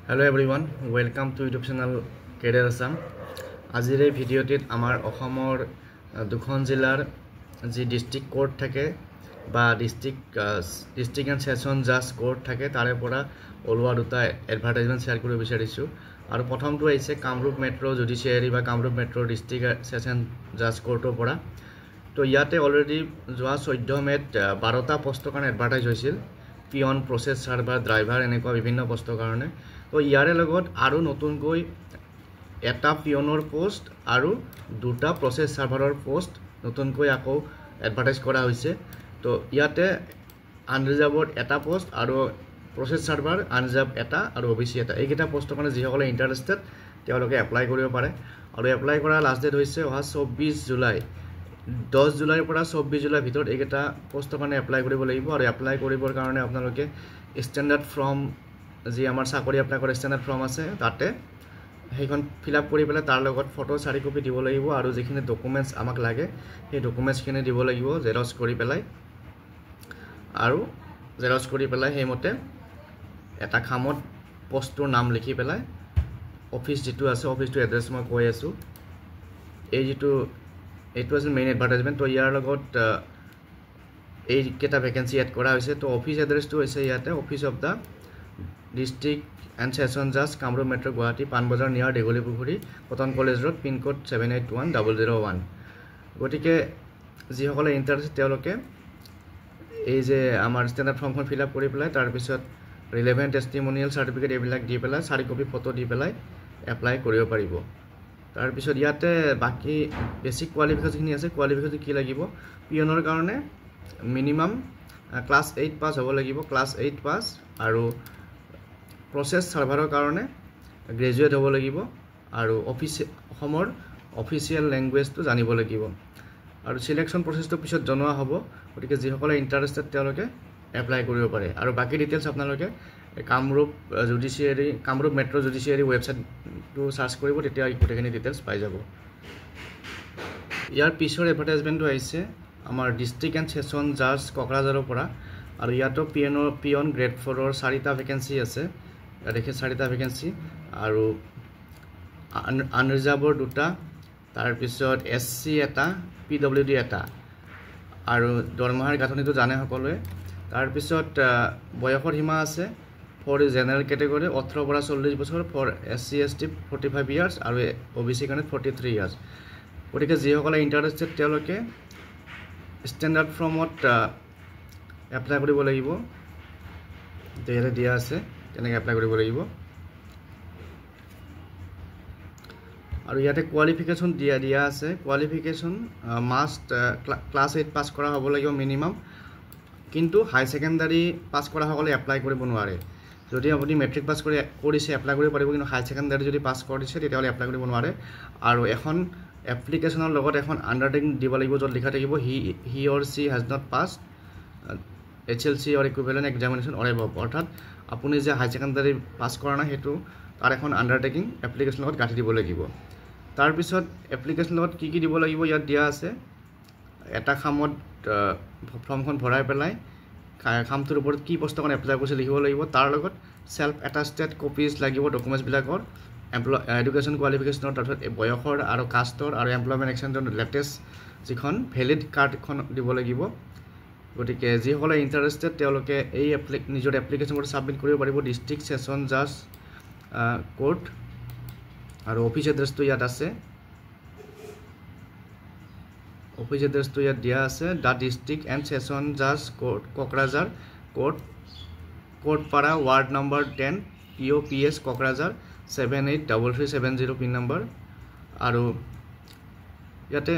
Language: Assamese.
Hello everyone, welcome to YouTube channel Career Assam. আজিৰ এই ভিডিঅ'টিত আমাৰ অসমৰ দুখন জিলাৰ যি ডিস্ট্ৰিক্ট কোৰ্ট থাকে বা ডিস্ট্ৰিক্ট এণ্ড সেশন জাজ কোৰ্ট থাকে তাৰে পৰা ওলোৱা দুটা এডভাৰটাইজমেণ্ট শ্বেয়াৰ কৰিব বিচাৰিছোঁ আৰু প্ৰথমটো আহিছে কামৰূপ মেট্ৰ' জুডিচিয়াৰী বা কামৰূপ মেট্ৰ' ডিস্ট্ৰিক্ট সেশন জাজ কোৰ্টৰ পৰা তো ইয়াতে অলৰেডি যোৱা 14 মেত 12টা পোষ্টৰ কাৰণে এডভাৰটাইজ হৈছিল পিয়ন প্ৰসেস সাৰ্ভাৰ ড্ৰাইভাৰ এনেকুৱা বিভিন্ন পোষ্টৰ কাৰণে তো ইয়াৰে লগত আৰু নতুনকৈ এটা পিয়নৰ পোষ্ট আৰু দুটা প্ৰসেস সাৰ্ভাৰৰ পোষ্ট নতুনকৈ আকৌ এডভাৰটাইজ কৰা হৈছে তো ইয়াতে আনৰিজাৰ্ভড এটা পোষ্ট আৰু প্ৰসেস সাৰ্ভাৰ আনৰিজাৰ্ভ এটা আৰু ওবিসি এটা এইকেইটা পোষ্টৰ কাৰণে যিসকলে ইণ্টাৰেষ্টেড তেওঁলোকে এপ্লাই কৰিব পাৰে আৰু এপ্লাই কৰা লাষ্ট ডেট হৈছে অহা 24 জুলাই 10 জুলাইৰ পৰা 24 জুলাইৰ ভিতৰত এইকেইটা পোষ্টৰ কাৰণে এপ্লাই কৰিব লাগিব আৰু এপ্লাই কৰিবৰ কাৰণে আপোনালোকে ষ্টেণ্ডাৰ্ড ফৰ্ম যি আমাৰ চাকৰি এপ্লাই কৰা ষ্টেণ্ডাৰ্ড ফৰ্ম আছে তাতে সেইখন ফিল আপ কৰি পেলাই তাৰ লগত ফটো 4 কপি দিব লাগিব আৰু যিখিনি ডকুমেণ্টছ আমাক লাগে সেই ডকুমেণ্টছখিনি দিব লাগিব জেৰক্স কৰি পেলাই আৰু জেৰক্স কৰি পেলাই সেইমতে এটা খামত পোষ্টৰ নাম লিখি পেলাই অফিচ যিটো আছে অফিচটো এড্ৰেছ মই কৈ আছোঁ এই যিটো এইটো আছিল মেইন এডভাৰটাইজমেণ্ট তো ইয়াৰ লগত এই কেইটা ভেকেঞ্চি এড কৰা হৈছে তো অফিচ এড্ৰেছটো হৈছে ইয়াতে office of the district and session জাজ কামৰূপ মেট্ৰ' গুৱাহাটী পাণবজাৰ নিয়াৰ দীঘলী পুখুৰী কটন কলেজ ৰোড পিনক'ড 781001 গতিকে যিসকলে ইণ্টাৰেষ্ট তেওঁলোকে এই যে আমাৰ ষ্টেণ্ডাৰ্ড ফৰ্মখন ফিল আপ কৰি পেলাই তাৰপিছত ৰিলেভেণ্ট টেষ্টিমনিয়েল চাৰ্টিফিকেট এইবিলাক দি পেলাই 4 কপি ফটো দি পেলাই এপ্লাই কৰিব পাৰিব তাৰপিছত ইয়াতে বাকি বেসিক কোৱালিফিকেশ্যনখিনি আছে কোৱালিফিকেশ্যন কি লাগিব পিয়নৰ কাৰণে মিনিমাম ক্লাছ 8 পাছ হ'ব লাগিব ক্লাছ 8 পাছ আৰু প্ৰসেস সাৰ্ভাৰৰ কাৰণে গ্ৰেজুৱেট হ'ব লাগিব আৰু অসমৰ অফিচিয়েল লেংগুৱেজটো জানিব লাগিব আৰু সিলেকশ্যন প্ৰসেছটো পিছত জনোৱা হ'ব গতিকে যিসকলে ইণ্টাৰেষ্টেড তেওঁলোকে এপ্লাই কৰিব পাৰে আৰু বাকি ডিটেইলছ আপোনালোকে Kamrup judiciary Kamrup metro' judiciary ৱেবছাইটটো সাৰ্চ কৰিব তেতিয়া গোটেইখিনি ডিটেইলছ পাই যাব ইয়াৰ পিছৰ এডভাৰটাইজমেণ্টটো আহিছে আমাৰ ডিস্ট্ৰিক্ট এণ্ড সেশন জাজ কোকৰাঝাৰৰ পৰা আৰু ইয়াতো পিয়ন গ্ৰেড 4ৰ 4টা ভেকেঞ্চি আছে দেখে 4টা ভেকেঞ্চি আৰু আনৰিজাৰ্ভৰ দুটা তাৰপিছত এছচি এটা পিডব্লিউডি এটা আৰু দৰমহাৰ গাঁথনিটো জানে সকলোৱে তাৰপিছত বয়সৰ সীমা আছে ফৰ জেনেৰেল কেটেগৰী 18 পৰা 40 বছৰ ফৰ এছচি এছটি 45 ইয়াৰ্ছ আৰু ওবিসি কাৰণে 43 ইয়াৰ্ছ গতিকে যিসকলে ইণ্টাৰেষ্টেড তেওঁলোকে ষ্টেণ্ডাৰ্ড ফৰ্মত এপ্লাই কৰিব লাগিব ইয়াতে দিয়া আছে তেনেকৈ এপ্লাই কৰিব লাগিব আৰু ইয়াতে কোৱালিফিকেশ্যন দিয়া আছে কোৱালিফিকেশ্যন মাষ্ট ক্লাছ 8 পাছ কৰা হ'ব লাগিব মিনিমাম কিন্তু হাই সেকেন্ডাৰী পাছ কৰা সকলে এপ্লাই কৰিব নোৱাৰে যদি আপুনি মেট্ৰিক পাছ কৰিছে এপ্লাই কৰিব পাৰিব কিন্তু হাই সেকেন্ডাৰী যদি পাছ কৰিছে তেতিয়াহ'লে এপ্লাই কৰিব নোৱাৰে আৰু এখন এপ্লিকেশ্যনৰ লগত এখন আণ্ডাৰটেকিং দিব লাগিব য'ত লিখা থাকিব he or she has not pass HLC or equivalent examination or above অৰ্থাৎ আপুনি যে হাই সেকেন্ডাৰী পাছ কৰা নাই সেইটো তাৰ এখন আণ্ডাৰটেকিং এপ্লিকেশ্যনৰ লগত গাঁঠি দিব লাগিব তাৰপিছত এপ্লিকেশ্যনৰ লগত কি দিব লাগিব ইয়াত দিয়া আছে এটা খামত ফৰ্মখন ভৰাই পেলাই খামটোৰ ওপৰত কি পোষ্টৰ কাৰণে এপ্লাই কৰিছে লিখিব লাগিব তাৰ লগত সেলফ এটাষ্টেড কপিজ লাগিব ডকুমেণ্টছবিলাকৰ এডুকেশ্যন কোৱালিফিকেশ্যনৰ তাৰপিছত বয়সৰ আৰু কাষ্টৰ আৰু এমপ্লয়মেণ্ট এক্সচেঞ্জৰ লেটেষ্ট যিখন ভেলিড কাৰ্ডখন দিব লাগিব গতিকে যিসকলে ইণ্টাৰেষ্টেড তেওঁলোকে এই নিজৰ এপ্লিকেশ্যনবোৰ ছাবমিট কৰিব পাৰিব ডিস্ট্ৰিক্ট সেশন জাজ কোৰ্ট আৰু অফিচ এড্ৰেছটো ইয়াত আছে অফিচ এড্ৰেছটো ইয়াত দিয়া আছে দ্য ডিস্ট্ৰিক্ট এণ্ড সেশন জাজ court Kokrajhar Courtpara ward number 10 POPS Kokrajhar 783370 pin number আৰু ইয়াতে